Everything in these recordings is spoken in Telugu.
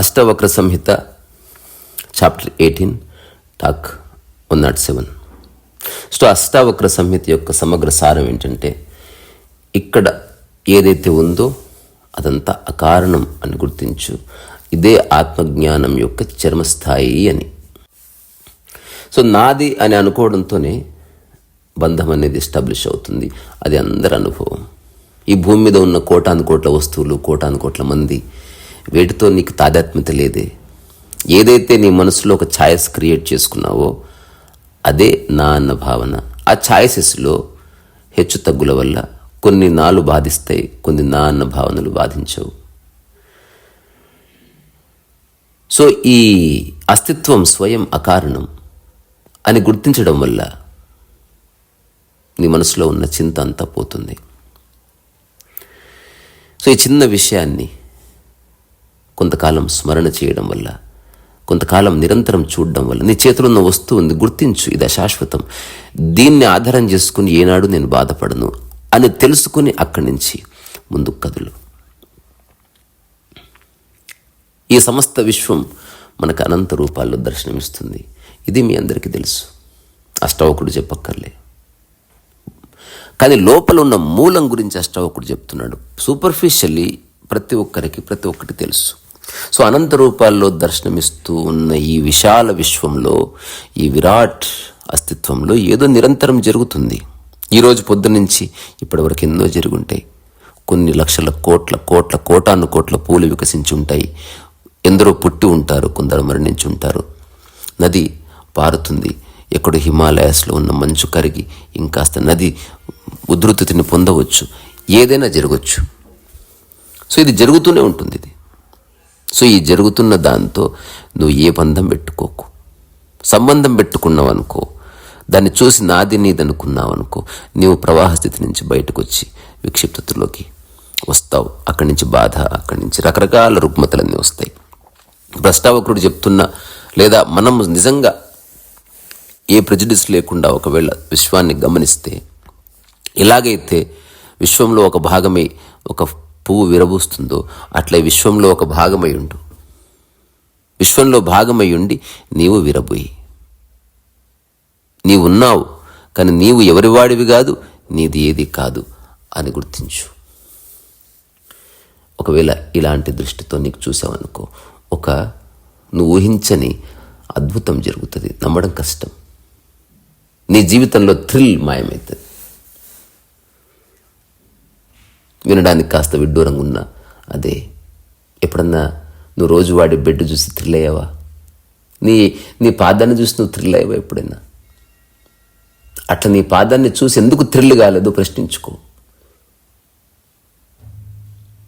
అష్టవక్ర సంహిత చాప్టర్ 18 టాక్ 107. సో అష్టావక్ర సంహిత యొక్క సమగ్ర సారం ఏంటంటే, ఇక్కడ ఏదైతే ఉందో అదంతా అకారణం అని గుర్తించు. ఇదే ఆత్మజ్ఞానం యొక్క చర్మస్థాయి అని. సో నాది అని అనుకోవడంతోనే బంధం అనేది ఎస్టాబ్లిష్ అవుతుంది. అది అందరి అనుభవం. ఈ భూమి మీద ఉన్న కోటాను కోట్ల వస్తువులు, కోటాను కోట్ల మంది, వీటితో నీకు తాదాత్మ్యత లేదే. ఏదైతే నీ మనసులో ఒక ఛాయిస్ క్రియేట్ చేసుకున్నావో అదే నా అన్న భావన. ఆ ఛాయిసెస్లో హెచ్చు తగ్గుల వల్ల కొన్ని నాలు బాధిస్తాయి, కొన్ని నా అన్న భావనలు బాధించవు. సో ఈ అస్తిత్వం స్వయం అకారణం అని గుర్తించడం వల్ల నీ మనసులో ఉన్న చింత అంతా పోతుంది. సో ఈ చిన్న విషయాన్ని కొంతకాలం స్మరణ చేయడం వల్ల, కొంతకాలం నిరంతరం చూడడం వల్ల నీ చేతిలో ఉన్న వస్తువు ఉంది, గుర్తించు, ఇది అశాశ్వతం, దీన్ని ఆధారం చేసుకుని ఏనాడు నేను బాధపడను అని తెలుసుకుని అక్కడి నుంచి ముందుకు కదులు. ఈ సమస్త విశ్వం మనకు అనంత రూపాల్లో దర్శనమిస్తుంది. ఇది మీ అందరికీ తెలుసు, అష్టావకుడు చెప్పక్కర్లే. కానీ లోపల ఉన్న మూలం గురించి అష్టావకుడు చెప్తున్నాడు. సూపర్ఫిషియల్లీ ప్రతి ఒక్కరికి ప్రతి ఒక్కటి తెలుసు. సో అనంత రూపాల్లో దర్శనమిస్తూ ఉన్న ఈ విశాల విశ్వంలో, ఈ విరాట్ అస్తిత్వంలో ఏదో నిరంతరం జరుగుతుంది. ఈరోజు పొద్దు నుంచి ఇప్పటి వరకు ఎన్నో జరుగుంటాయి. కొన్ని లక్షల కోటాను కోట్ల పూలు వికసించి ఉంటాయి. ఎందరో పుట్టి ఉంటారు, కొందరు మరణించి ఉంటారు. నది పారుతుంది. ఎక్కడో హిమాలయాస్లో ఉన్న మంచు కరిగి ఇంకాస్త నది ఉధృతిని పొందవచ్చు. ఏదైనా జరగవచ్చు. సో ఇది జరుగుతూనే ఉంటుంది. ఇది సో ఈ జరుగుతున్న దాంతో నువ్వు ఏ బంధం పెట్టుకోకు. సంబంధం పెట్టుకున్నావు అనుకో, దాన్ని చూసి నాది నీది అనుకున్నావు అనుకో, నీవు ప్రవాహ స్థితి నుంచి బయటకు వచ్చి విక్షిప్తతలోకి వస్తావు. అక్కడి నుంచి బాధ, అక్కడి నుంచి రకరకాల రుగ్మతలన్నీ వస్తాయి. అష్టావక్రుడు చెప్తున్నా, లేదా మనం నిజంగా ఏ ప్రెజుడిస్ లేకుండా ఒకవేళ విశ్వాన్ని గమనిస్తే, ఎలాగైతే విశ్వంలో ఒక భాగమై ఒక పువ్వు విరబూస్తుందో అట్లా విశ్వంలో ఒక భాగమై ఉండు. విశ్వంలో భాగమై ఉండి నీవు విరబోయి. నీవున్నావు, కానీ నీవు ఎవరివాడివి కాదు, నీది ఏది కాదు అని గుర్తించు. ఒకవేళ ఇలాంటి దృష్టితో నీకు చూసావనుకో, నువ్వు ఊహించని అద్భుతం జరుగుతుంది. నమ్మడం కష్టం. నీ జీవితంలో థ్రిల్ మాయమవుతుంది. వినడానికి కాస్త విడ్డూరంగా ఉన్నా అదే. ఎప్పుడన్నా నువ్వు రోజు వాడి బెడ్ చూసి థ్రిల్ అయ్యావా? నీ పాదాన్ని చూసి నువ్వు థ్రిల్ అయ్యావా ఎప్పుడైనా? అట్లా నీ పాదాన్ని చూసి ఎందుకు థ్రిల్ కాలేదో ప్రశ్నించుకో.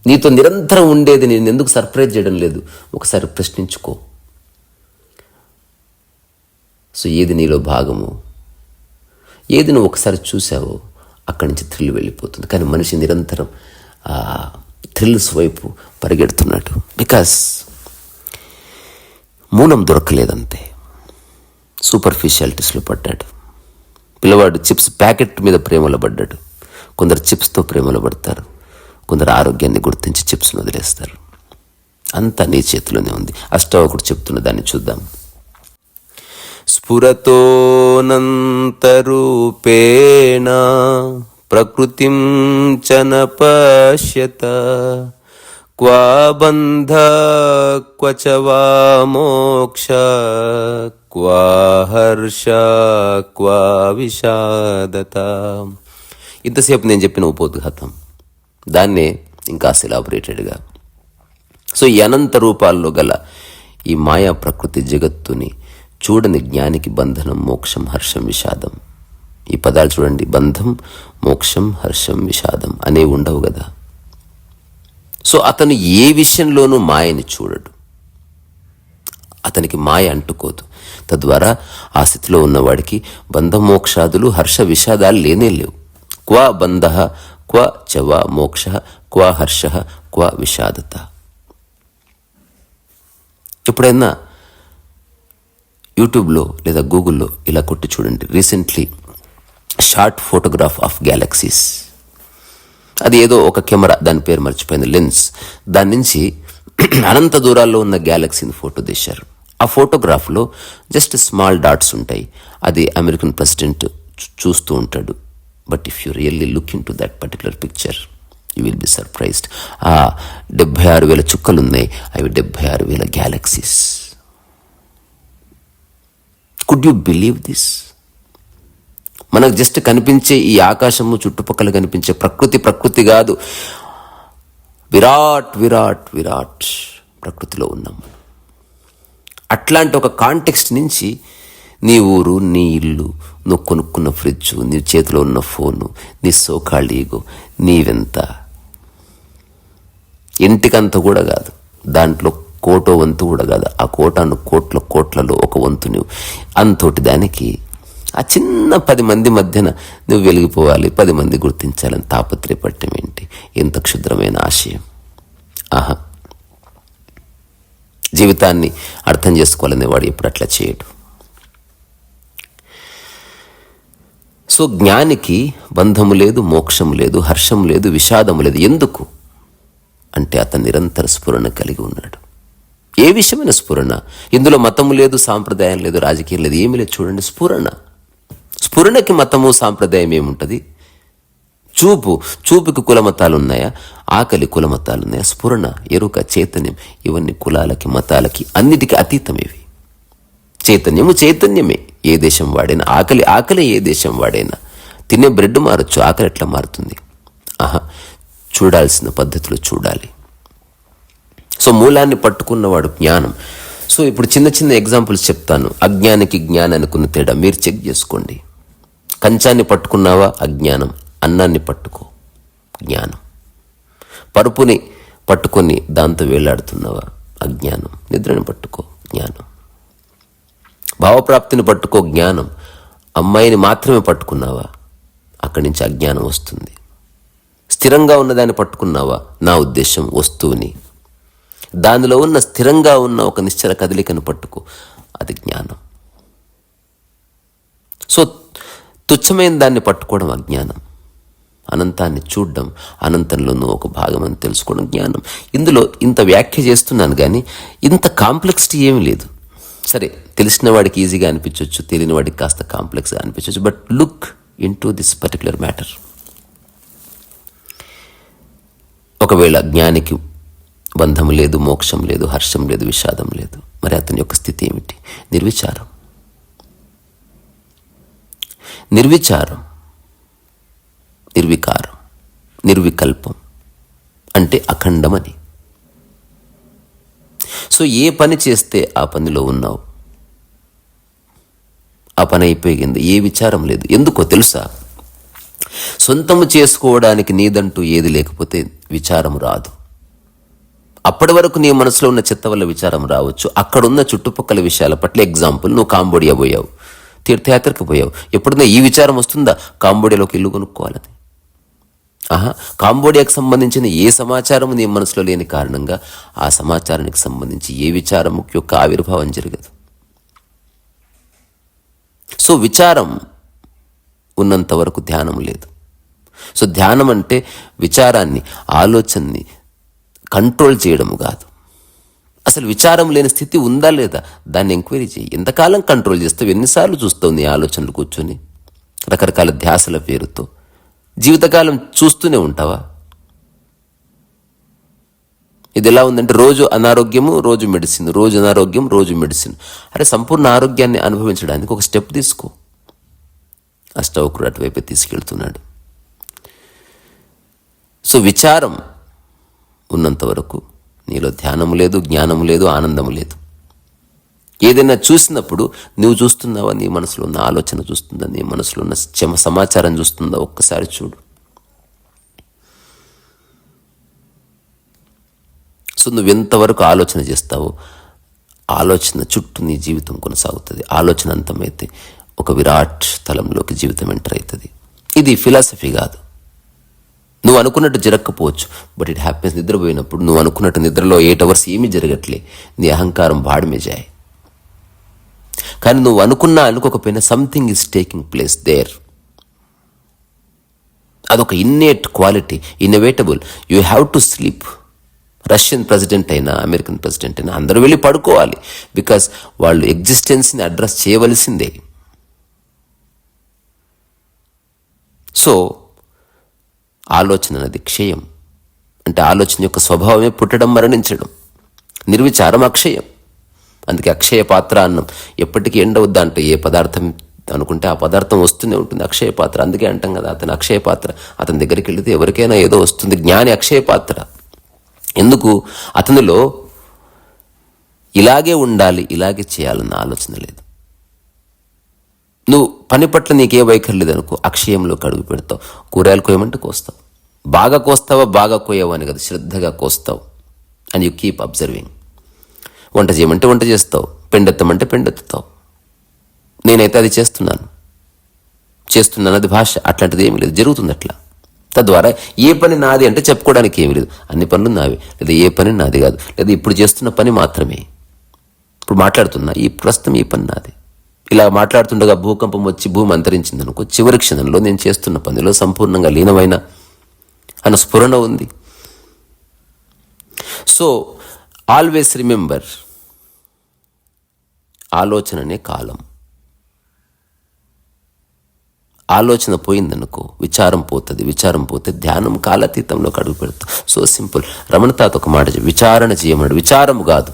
నీతో నిరంతరం ఉండేది నేను ఎందుకు సర్ప్రైజ్ చేయడం లేదు ఒకసారి ప్రశ్నించుకో. సో ఏది నీలో భాగమో, ఏది నువ్వు ఒకసారి చూసావో అక్కడి నుంచి థ్రిల్ వెళ్ళిపోతుంది. కానీ మనిషి నిరంతరం థ్రిల్స్ వైపు పరిగెడుతున్నాడు. బికాస్ మూలం దొరకలేదంతే. సూపర్ఫిషియాలిటీస్లో పడ్డాడు. పిల్లవాడు చిప్స్ ప్యాకెట్ మీద ప్రేమలో పడ్డాడు. కొందరు చిప్స్తో ప్రేమలో పడతారు, కొందరు ఆరోగ్యాన్ని గుర్తించి చిప్స్ను వదిలేస్తారు. అంతా నీ చేతిలోనే ఉంది. అష్టావకుడు చెప్తున్న దాన్ని చూద్దాం. స్ఫురతోనంతరూపేణ ప్రకృతిం చ న పశ్యత క్వా బంధ క్వ చ వా మోక్ష క్వా హర్ష క్వా విషాదత. ఇంతసేపు నేను చెప్పిన ఉపోద్ఘాతం, దాన్నే ఇంకా ఎలాబొరేటెడ్గా. సో ఈ అనంత రూపాల్లో గల ఈ మాయా ప్రకృతి జగత్తుని చూడని జ్ఞానికి బంధనం, మోక్షం, హర్షం, విషాదం. ఈ పదాలు చూడండి. బంధం, మోక్షం, హర్షం, విషాదం అనేవి ఉండవు కదా. సో అతను ఏ విషయంలోనూ మాయని చూడడు. అతనికి మాయ అంటుకోదు. తద్వారా ఆ స్థితిలో ఉన్నవాడికి బంధ మోక్షాదులు, హర్ష విషాదాలు లేనే లేవు. క్వా బంధ క్వ చ వా మోక్ష క్వ హర్ష క్వ విషాదత. ఎప్పుడైనా యూట్యూబ్లో లేదా గూగుల్లో ఇలా కొట్టి చూడండి. Recently short photograph of galaxies. అది ఏదో ఒక కెమెరా, దాని పేరు మర్చిపోయింది, లెన్స్. దాని నుంచి అనంత దూరాల్లో ఉన్న గ్యాలక్సీని ఫోటో తీశారు. ఆ ఫోటోగ్రాఫ్లో జస్ట్ స్మాల్ డాట్స్ ఉంటాయి. అది అమెరికన్ ప్రెసిడెంట్ చూస్తూ ఉంటాడు. But if you really look in to that particular picture you will be surprised. 76,000 చుక్కలు ఉన్నాయి, అవి 76,000 galaxies. Could you believe this? మనకు జస్ట్ కనిపించే ఈ ఆకాశము, చుట్టుపక్కల కనిపించే ప్రకృతి కాదు, విరాట్ విరాట్ విరాట్ ప్రకృతిలో ఉన్నాం మనం. అట్లాంటి ఒక కాంటెక్స్ట్ నుంచి నీ ఊరు, నీ ఇల్లు, నువ్వు కొనుక్కున్న ఫ్రిడ్జ్, నీ చేతిలో ఉన్న ఫోను, నీ సోకాళ్ళ ఈగో, నీవెంత ఇంటికంత కూడా కాదు, దాంట్లో కోటో వంతు కూడా కాదు, ఆ కోటాను కోట్లలో ఒక వంతు నువ్వు. అంతోటి దానికి ఆ చిన్న 10 మంది మధ్యన నువ్వు వెలిగిపోవాలి, 10 మంది గుర్తించాలని తాపత్రయపడటం ఏంటి? ఎంత క్షుద్రమైన ఆశయం! ఆహా, జీవితాన్ని అర్థం చేసుకోవాలనే వాడు ఎప్పుడు అట్లా చేయడు. సో జ్ఞానికి బంధము లేదు, మోక్షం లేదు, హర్షం లేదు, విషాదము లేదు. ఎందుకు అంటే అతను నిరంతర స్ఫురణ కలిగి ఉన్నాడు. ఏ విషయమైన స్ఫురణ? ఇందులో మతము లేదు, సాంప్రదాయం లేదు, రాజకీయం లేదు, ఏమీ లేదు. చూడండి, స్ఫురణకి మతము సాంప్రదాయం ఏముంటుంది? చూపుకి కులమతాలు ఉన్నాయా? ఆకలి కులమతాలు ఉన్నాయా? స్ఫురణ, ఎరుక, చైతన్యం, ఇవన్నీ కులాలకి, మతాలకి, అన్నిటికీ అతీతం. ఇవి చైతన్యమే. ఏ దేశం వాడైనా ఆకలి ఏ దేశం వాడైనా. తినే బ్రెడ్ మారచ్చు, ఆకలి ఎట్లా మారుతుంది? చూడాల్సిన పద్ధతిలో చూడాలి. సో మూలాన్ని పట్టుకున్నవాడు జ్ఞానం. సో ఇప్పుడు చిన్న ఎగ్జాంపుల్స్ చెప్తాను. అజ్ఞానికి జ్ఞానానికి ఉన్న తేడా మీరు చెక్ చేసుకోండి. కంచాన్ని పట్టుకున్నావా? అజ్ఞానం. అన్నాన్ని పట్టుకో, జ్ఞానం. పరుపుని పట్టుకొని దాంతో వేలాడుతున్నావా? అజ్ఞానం. నిద్రని పట్టుకో, జ్ఞానం. భావప్రాప్తిని పట్టుకో, జ్ఞానం. అమ్మాయిని మాత్రమే పట్టుకున్నావా? అక్కడి నుంచి అజ్ఞానం వస్తుంది. స్థిరంగా ఉన్నదాన్ని పట్టుకున్నావా? నా ఉద్దేశం వస్తువుని, దానిలో ఉన్న స్థిరంగా ఉన్న ఒక నిశ్చల కదలికను పట్టుకో, అది జ్ఞానం. సో తుచ్చమైన దాన్ని పట్టుకోవడం అజ్ఞానం. అనంతాన్ని చూడడం, అనంతంలోనూ ఒక భాగం అని తెలుసుకోవడం జ్ఞానం. ఇందులో ఇంత వ్యాఖ్య చేస్తున్నాను కానీ ఇంత కాంప్లెక్సిటీ ఏమీ లేదు. సరే, తెలిసిన వాడికి ఈజీగా అనిపించవచ్చు, తెలియని వాడికి కాస్త కాంప్లెక్స్గా అనిపించవచ్చు. But look in to this particular matter. ఒకవేళ జ్ఞానికి బంధం లేదు, మోక్షం లేదు, హర్షం లేదు, విషాదం లేదు, మరి అతని యొక్క స్థితి ఏమిటి? నిర్విచారం. నిర్వికారం, నిర్వికల్పం అంటే అఖండమని. సో ఏ పని చేస్తే ఆ పనిలో ఉన్నావు, ఆ పని అయిపోయింది, ఏ విచారం లేదు. ఎందుకో తెలుసా? సొంతము చేసుకోవడానికి నీదంటూ ఏది లేకపోతే విచారము రాదు. అప్పటి వరకు నీ మనసులో ఉన్న చెత్త వల్ల విచారం రావచ్చు. అక్కడున్న చుట్టుపక్కల విషయాల పట్ల, ఎగ్జాంపుల్, నువ్వు కాంబోడియా పోయావు, తీర్థయాత్రకు పోయావు. ఎప్పుడన్నా ఈ విచారం వస్తుందా? కాంబోడియాలోకి ఇల్లు కొనుక్కోవాలని. కాంబోడియాకు సంబంధించిన ఏ సమాచారం నీ మనసులో లేని కారణంగా ఆ సమాచారానికి సంబంధించి ఏ విచారం యొక్క ఆవిర్భావం జరగదు. సో విచారం ఉన్నంత వరకు ధ్యానం లేదు. సో ధ్యానం అంటే విచారాన్ని, ఆలోచనని కంట్రోల్ చేయడం కాదు. అసలు విచారం లేని స్థితి ఉందా లేదా దాన్ని ఎంక్వైరీ చేయి. ఎంతకాలం కంట్రోల్ చేస్తావు? ఎన్నిసార్లు చూస్తావు నీ ఆలోచనలు కూర్చొని రకరకాల ధ్యాసల పేరుతో? జీవితకాలం చూస్తూనే ఉంటావా? ఇది ఎలా ఉందంటే రోజు అనారోగ్యము, రోజు మెడిసిన్, రోజు అనారోగ్యం, రోజు మెడిసిన్. అరే, సంపూర్ణ ఆరోగ్యాన్ని అనుభవించడానికి ఒక స్టెప్ తీసుకో. అష్టవక్రుడు అటువైపే తీసుకెళ్తున్నాడు. సో విచారం ఉన్నంత వరకు నీలో ధ్యానము లేదు, జ్ఞానము లేదు, ఆనందము లేదు. ఏదైనా చూసినప్పుడు నువ్వు చూస్తున్నావా? నీ మనసులో ఉన్న ఆలోచన చూస్తుందా? నీ మనసులో ఉన్న సమాచారం చూస్తుందా? ఒక్కసారి చూడు. సో నువ్వెంతవరకు ఆలోచన చేస్తావో ఆలోచన చుట్టూ నీ జీవితం కొనసాగుతుంది. ఆలోచన అంతమైతే ఒక విరాట్ స్థలంలోకి జీవితం ఎంటర్ అవుతుంది. ఇది ఫిలాసఫీ కాదు. నువ్వు అనుకున్నట్టు జరగకపోవచ్చు, బట్ ఇట్ హ్యాపెన్స్. నిద్రపోయినప్పుడు నువ్వు అనుకున్నట్టు నిద్రలో 8 hours ఏమీ జరగట్లే, నీ అహంకారం బాడమే జాయ్. కానీ నువ్వు అనుకోకపోయినా something is taking place there. అదొక innate quality, innovatable. You have to sleep. Russian president అయినా అమెరికన్ ప్రెసిడెంట్ అయినా అందరూ వెళ్ళి పడుకోవాలి. బికాస్ వాళ్ళు ఎగ్జిస్టెన్స్ని అడ్రస్ చేయవలసిందే. సో ఆలోచన అనేది క్షయం. అంటే ఆలోచన యొక్క స్వభావమే పుట్టడం, మరణించడం. నిర్విచారం అక్షయం. అందుకే అక్షయ పాత్ర అన్నం. ఎప్పటికీ ఎండవద్దా అంటే ఏ పదార్థం అనుకుంటే ఆ పదార్థం వస్తూనే ఉంటుంది. అక్షయ పాత్ర. అందుకే అంటాం కదా, అతను అక్షయ పాత్ర. అతని దగ్గరికి వెళితే ఎవరికైనా ఏదో వస్తుంది. జ్ఞాని అక్షయ పాత్ర. ఎందుకు? అతనిలో ఇలాగే ఉండాలి, ఇలాగే చేయాలన్న ఆలోచన లేదు. నువ్వు పని పట్ల నీకే వైఖరి లేదనుకో, అక్షయంలోకి అడుగు పెడతావు. కూరగాయలు కోయమంటే కోస్తావు. బాగా కోస్తావా, బాగా కోయవా అని కదా, శ్రద్ధగా కోస్తావు. And you keep observing. వంట చేయమంటే వంట చేస్తావు, పెండెత్తమంటే పెండెత్తుతావు. నేనైతే అది చేస్తున్నాను, అది భాష. అట్లాంటిది ఏమీ లేదు, జరుగుతుంది అట్లా. తద్వారా ఏ పని నాది అంటే చెప్పుకోవడానికి ఏమీ లేదు. అన్ని పనులు నావి, లేదా ఏ పని నాది కాదు, లేదా ఇప్పుడు చేస్తున్న పని మాత్రమే. ఇప్పుడు మాట్లాడుతున్నా, ఈ ప్రస్తుతం ఈ పని నాది. ఇలా మాట్లాడుతుండగా భూకంపం వచ్చి భూమి అంతరించింది అనుకో, చివరి క్షణంలో నేను చేస్తున్న పనిలో సంపూర్ణంగా లీనమైన అన్న స్ఫురణ ఉంది. సో ఆల్వేస్ రిమెంబర్, ఆలోచననే కాలం. ఆలోచన పోయిందనుకో విచారం పోతుంది. విచారం పోతే ధ్యానం కాలాతీతంలోకి అడుగు పెడతాం. So simple. రమణ తాత ఒక మాట విచారణ చేయమన్నాడు. విచారం కాదు.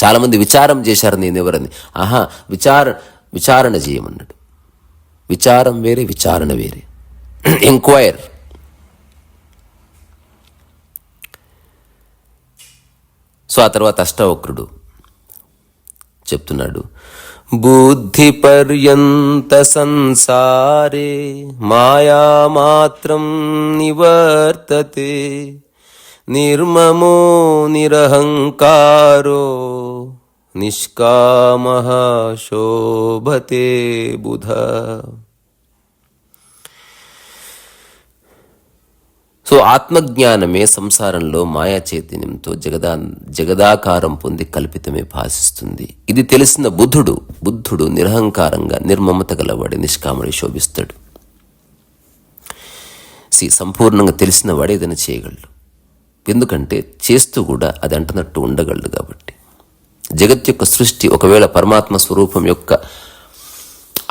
చాలామంది విచారం చేశారు నేను ఎవరని. విచారణ చేయమన్నాడు. విచారం వేరే, విచారణ వేరే. ఎంక్వైర్. సో ఆ తర్వాత అష్టావక్రుడు చెప్తున్నాడు, బుద్ధి పర్యంత సంసారే మాయా మాత్రం నివర్తతే నిర్మమో నిరహంకారో నిష్కామః శోభతే బుధ. సో ఆత్మజ్ఞానమే సంసారంలో మాయా చైతన్యంతో జగదాకారం పొంది కల్పితమే భాషిస్తుంది. ఇది తెలిసిన బుద్ధుడు నిరహంకారంగా నిర్మమత గలవాడి నిష్కామడి శోభిస్తాడు. సంపూర్ణంగా తెలిసిన వాడు ఏదైనా చేయగలడు. ఎందుకంటే చేస్తూ కూడా అది అంటున్నట్టు ఉండగలడు కాబట్టి. జగత్ యొక్క సృష్టి ఒకవేళ పరమాత్మ స్వరూపం యొక్క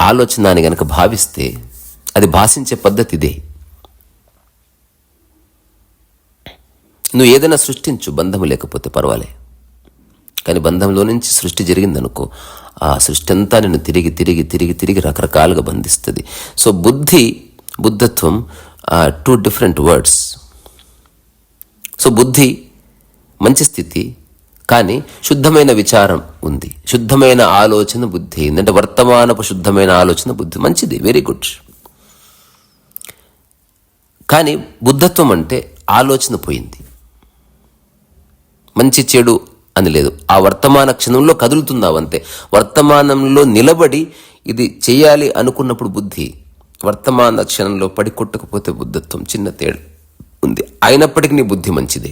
ఆలోచన అని గనక భావిస్తే అది భాషించే పద్ధతి ఇదే. నువ్వు ఏదైనా సృష్టించు, బంధము లేకపోతే పర్వాలే. కానీ బంధంలో నుంచి సృష్టి జరిగిందనుకో, ఆ సృష్టి అంతా నిన్ను తిరిగి తిరిగి తిరిగి తిరిగి రకరకాలుగా బంధిస్తుంది. సో బుద్ధత్వం 2 డిఫరెంట్ వర్డ్స్. సో బుద్ధి మంచి స్థితి, కానీ శుద్ధమైన విచారం ఉంది, శుద్ధమైన ఆలోచన బుద్ధి ఏంటంటే వర్తమానపు శుద్ధమైన ఆలోచన బుద్ధి మంచిది, వెరీ గుడ్. కానీ బుద్ధత్వం అంటే ఆలోచన పోయింది, మంచి చెడు అని లేదు. ఆ వర్తమాన క్షణంలో కదులుతున్నావంతే. వర్తమానంలో నిలబడి ఇది చేయాలి అనుకున్నప్పుడు బుద్ధి, వర్తమాన క్షణంలో పడి కొట్టకపోతే బుద్ధత్వం. చిన్న తేడా ఉంది. అయినప్పటికీ నీ బుద్ధి మంచిదే.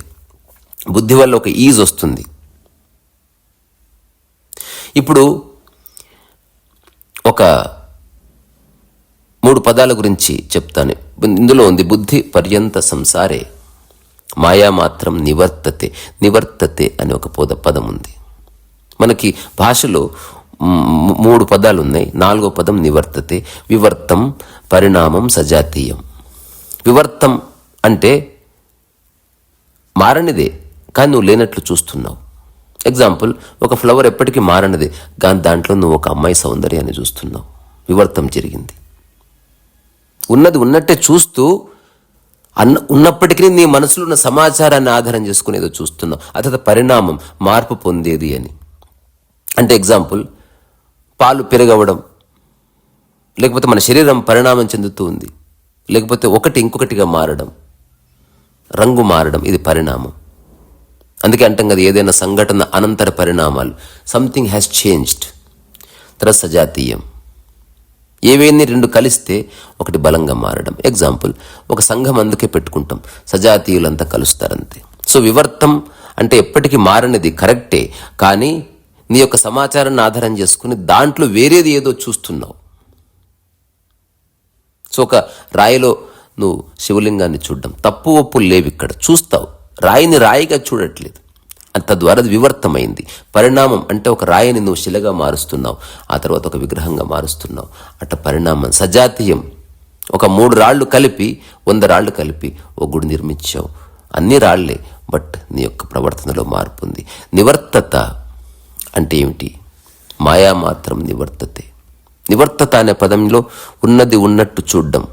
బుద్ధి వల్ల ఒక ఈజ్ వస్తుంది. ఇప్పుడు ఒక 3 పదాల గురించి చెప్తాను. ఇందులో ఉంది బుద్ధి పర్యంత సంసారే మాయా మాత్రం నివర్తతే అని ఒక పదం ఉంది. మనకి భాషలో 3 పదాలు ఉన్నాయి. 4వ పదం నివర్తతే. వివర్తం, పరిణామం, సజాతీయం. వివర్తం అంటే మారనిదే, కానీ నువ్వు లేనట్లు చూస్తున్నావు. ఎగ్జాంపుల్, ఒక ఫ్లవర్ ఎప్పటికీ మారనిదే, కానీ దాంట్లో నువ్వు ఒక అమ్మాయి సౌందర్యాన్ని చూస్తున్నావు. వివర్తం జరిగింది. ఉన్నది ఉన్నట్టే చూస్తూ ఉన్నప్పటికీ నీ మనసులో ఉన్న సమాచారాన్ని ఆధారం చేసుకుని ఏదో చూస్తున్నావు. అదే పరిణామం, మార్పు పొందేది అని. అంటే ఎగ్జాంపుల్, పాలు పెరగవడం, లేకపోతే మన శరీరం పరిణామం చెందుతూ ఉంది, లేకపోతే ఒకటి ఇంకొకటిగా మారడం, రంగు మారడం, ఇది పరిణామం. అందుకే అంటాం కదా, ఏదైనా సంఘటన అనంతర పరిణామాలు, సంథింగ్ హ్యాస్ చేంజ్డ్. తర్వాత సజాతీయం, ఏవైనా 2 కలిస్తే ఒకటి బలంగా మారడం. ఎగ్జాంపుల్, ఒక సంఘం అందుకే పెట్టుకుంటాం, సజాతీయులంతా కలుస్తారంతే. సో వివర్తం అంటే ఎప్పటికీ మారనిది కరెక్టే, కానీ నీ యొక్క సమాచారాన్ని ఆధారం చేసుకుని దాంట్లో వేరేది ఏదో చూస్తున్నావు. సో ఒక రాయిలో నువ్వు శివలింగాన్ని చూడడం, తప్పు ఒప్పులు లేవు, ఇక్కడ చూస్తావు. రాయిని రాయిగా చూడట్లేదు. తద్వారా అది వివర్తమైంది. పరిణామం అంటే ఒక రాయిని నువ్వు శిలగా మారుస్తున్నావు, ఆ తర్వాత ఒక విగ్రహంగా మారుస్తున్నావు. అట్ట పరిణామం సజాతీయం. ఒక 3 రాళ్ళు కలిపి 100 రాళ్ళు కలిపి ఒక గుడి నిర్మించావు. అన్ని రాళ్లే, బట్ నీ యొక్క ప్రవర్తనలో మార్పు ఉంది. నివర్తత అంటే ఏమిటి? మాయా మాత్రం నివర్తతే. నివర్తత అనే పదంలో ఉన్నది ఉన్నట్టు చూడడం,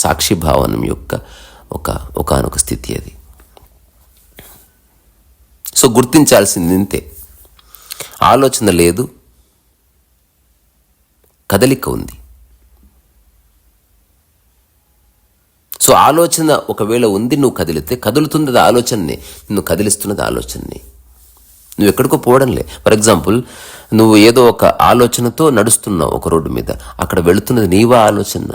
సాక్షిభావనం యొక్క ఒకానొక స్థితి అది. సో గుర్తించాల్సింది ఇంతే. ఆలోచన లేదు, కదలిక ఉంది. సో ఆలోచన ఒకవేళ ఉంది, నువ్వు కదిలితే కదులుతున్నది ఆలోచననే, నిన్ను కదిలిస్తున్నది ఆలోచననే. నువ్వు ఎక్కడికో పోవడంలే. ఫర్ ఎగ్జాంపుల్, నువ్వు ఏదో ఒక ఆలోచనతో నడుస్తున్నావు ఒక రోడ్డు మీద, అక్కడ వెళుతున్నది నీవా ఆలోచన?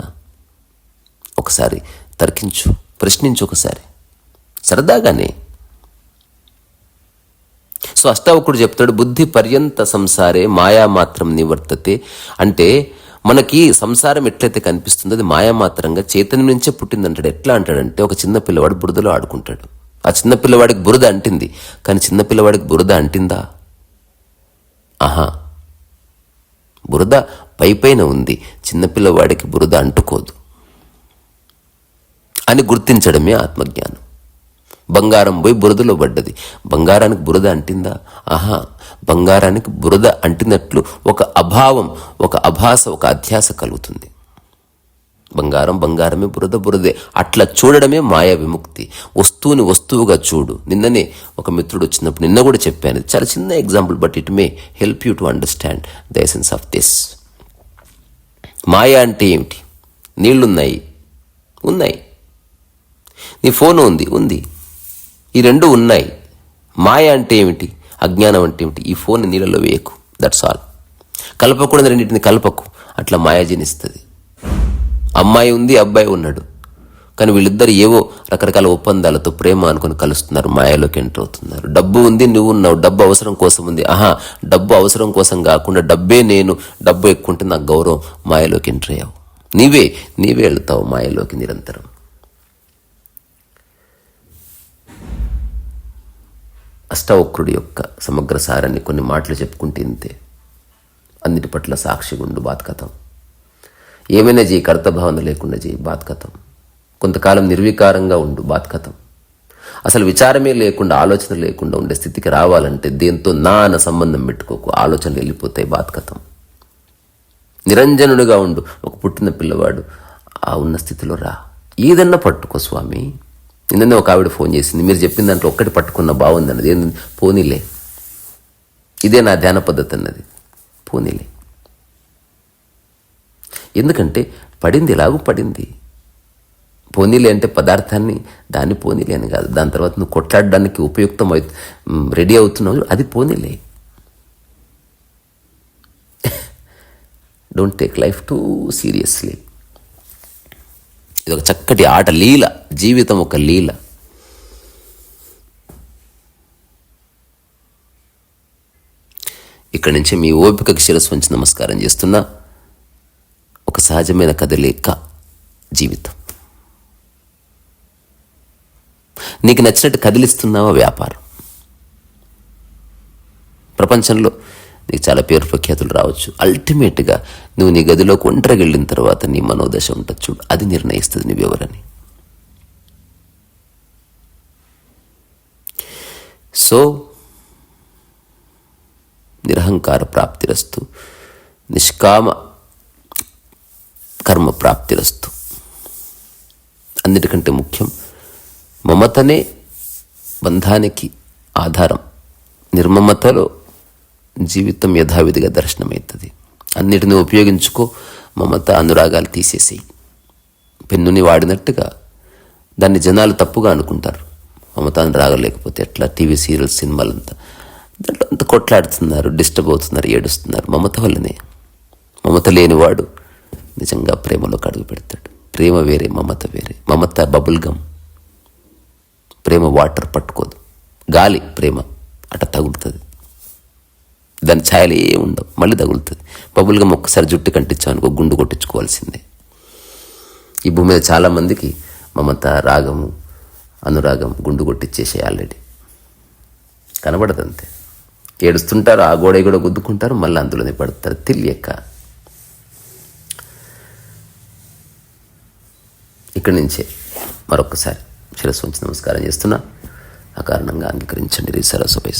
ఒకసారి తర్కించు, ప్రశ్నించు ఒకసారి, సరదాగానే. సో అష్టావకుడు చెప్తాడు, బుద్ధి పర్యంత సంసారే మాయా మాత్రం నివర్తతే. అంటే మనకి సంసారం ఎట్లయితే కనిపిస్తుందో అది మాయామాత్రంగా చైతన్యం నుంచే పుట్టిందంటాడు. ఎట్లా అంటాడంటే, ఒక చిన్న పిల్లవాడు బురదలో ఆడుకుంటాడు. ఆ చిన్న పిల్లవాడికి బురద అంటింది, కానీ చిన్న పిల్లవాడికి బురద అంటిందా? ఆహా, బురద పైపైన ఉంది, చిన్నపిల్లవాడికి బురద అంటుకోదు అని గుర్తించడమే ఆత్మజ్ఞానం. బంగారం పోయి బురదలో పడ్డది, బంగారానికి బురద అంటిందా? ఆహా, బంగారానికి బురద అంటినట్లు ఒక అభావం, ఒక అభాస, ఒక అధ్యాస కలుగుతుంది. బంగారం బంగారమే, బురద బురదే. అట్లా చూడడమే మాయా విముక్తి. వస్తువుని వస్తువుగా చూడు. నిన్ననే ఒక మిత్రుడు వచ్చినప్పుడు, నిన్న కూడా చెప్పాను, చాలా చిన్న example, but it may help you to understand the essence of this. మాయా అంటే ఏమిటి? నీళ్లున్నాయి, ఉన్నాయి. నీ ఫోను ఉంది. ఈ రెండు ఉన్నాయి. మాయ అంటే ఏమిటి? అజ్ఞానం అంటే ఏమిటి? ఈ ఫోన్ నీళ్ళలో వేయకు, దట్స్ ఆల్. కలపకూడదు, రెండింటిని కలపకు, అట్లా మాయ జనిస్తుంది. అమ్మాయి ఉంది, అబ్బాయి ఉన్నాడు, కానీ వీళ్ళిద్దరు ఏవో రకరకాల ఒప్పందాలతో ప్రేమ అనుకుని కలుస్తున్నారు, మాయలోకి ఎంటర్ అవుతున్నారు. డబ్బు ఉంది, నువ్వు ఉన్నావు, డబ్బు అవసరం కోసం ఉంది. ఆహా, డబ్బు అవసరం కోసం కాకుండా డబ్బే నేను, డబ్బు ఎక్కువ ఉంటే నాకు గౌరవం, మాయలోకి ఎంటర్ అయ్యావు. నీవే వెళ్తావు మాయలోకి నిరంతరం. అష్టావక్రుడి యొక్క సమగ్ర సారాన్ని కొన్ని మాటలు చెప్పుకుంటే ఇంతే. అన్నిటి పట్ల సాక్షిగా ఉండు, బాత్కథం. ఏమైనా చేయి, కర్తభావన లేకుండా చేయి, బాత్కథం. కొంతకాలం నిర్వికారంగా ఉండు, బాత్కథం. అసలు విచారమే లేకుండా, ఆలోచన లేకుండా ఉండే స్థితికి రావాలంటే దేంతో నా అన్న సంబంధం పెట్టుకోకు, ఆలోచనలు వెళ్ళిపోతాయి, బాత్కథం. నిరంజనుడిగా ఉండు, ఒక పుట్టిన పిల్లవాడు ఆ ఉన్న స్థితిలో రా. ఏదన్నా పట్టుకో స్వామి. నిన్ననే ఒక ఆవిడ ఫోన్ చేసింది, మీరు చెప్పిన దాంట్లో ఒక్కటి పట్టుకున్న బాగుంది అన్నది. ఏంది? పోనీలే, ఇదే నా ధ్యాన పద్ధతి అన్నది. పోనీలే, ఎందుకంటే పడింది, ఎలాగూ పడింది. పోనీలే అంటే పదార్థాన్ని, దాన్ని పోనీలే అని కాదు, దాని తర్వాత నువ్వు కొట్లాడడానికి ఉపయుక్తం రెడీ అవుతున్నావు, అది పోనీలే. Don't take life two seriously. ఇది ఒక చక్కటి ఆట, లీల. జీవితం ఒక లీల. ఇక్కడి నుంచి మీ ఓపికకి శిరస్సు వంచి నమస్కారం చేస్తున్నా. ఒక సహజమైన కదలిక జీవితం. నీకు నచ్చినట్టు కదిలిస్తున్నావా వ్యాపారం. ప్రపంచంలో నీకు చాలా పేరు ప్రఖ్యాతులు రావచ్చు. అల్టిమేట్గా నువ్వు నీ గదిలోకి ఒంటరిగా వెళ్ళిన తర్వాత నీ మనోదశ ఉంటుంది చూడు, అది నిర్ణయిస్తుంది నువ్వెవరని. సో నిరహంకార ప్రాప్తిరస్తు, నిష్కామ కర్మ ప్రాప్తిరస్తు. అన్నిటికంటే ముఖ్యం మమతనే బంధానికి ఆధారం. నిర్మమతలో జీవితం యథావిధిగా దర్శనమవుతుంది. అన్నిటిని ఉపయోగించుకో, మమత అనురాగాలు తీసేసేయి. పెన్నుని వాడినట్టుగా దాన్ని జనాలు తప్పుగా అనుకుంటారు. మమత అనురాగం లేకపోతే ఎట్లా? టీవీ సీరియల్స్, సినిమాలంతా దాంట్లో అంత కొట్లాడుతున్నారు, డిస్టర్బ్ అవుతున్నారు, ఏడుస్తున్నారు. మమత వల్లనే. మమత లేనివాడు నిజంగా ప్రేమలోకి అడుగు పెడతాడు. ప్రేమ వేరే, మమత వేరే. మమత బబుల్ గమ్, ప్రేమ వాటర్ పట్టుకోదు. గాలి ప్రేమ అట తగులుతుంది, దాని ఛాయలు ఏ ఉండవు, మళ్ళీ తగులుతుంది. బబుల్ గమ్ ఒక్కసారి జుట్టు కంటించామనుకో గుండు కొట్టించుకోవాల్సిందే. ఈ భూమి మీద చాలామందికి మమత, రాగము, అనురాగం గుండు కొట్టిచ్చేసే ఆల్రెడీ కనబడదు అంతే. ఏడుస్తుంటారు, ఆ గోడ కూడా గుద్దుకుంటారు, మళ్ళీ అందులోనే పడతారు తెలియక. ఇక్కడి నుంచే మరొకసారి శిరస్సు వంచి నమస్కారం చేస్తున్నా. అకారణంగా అంగీకరించండి. రీ సరస్వతి.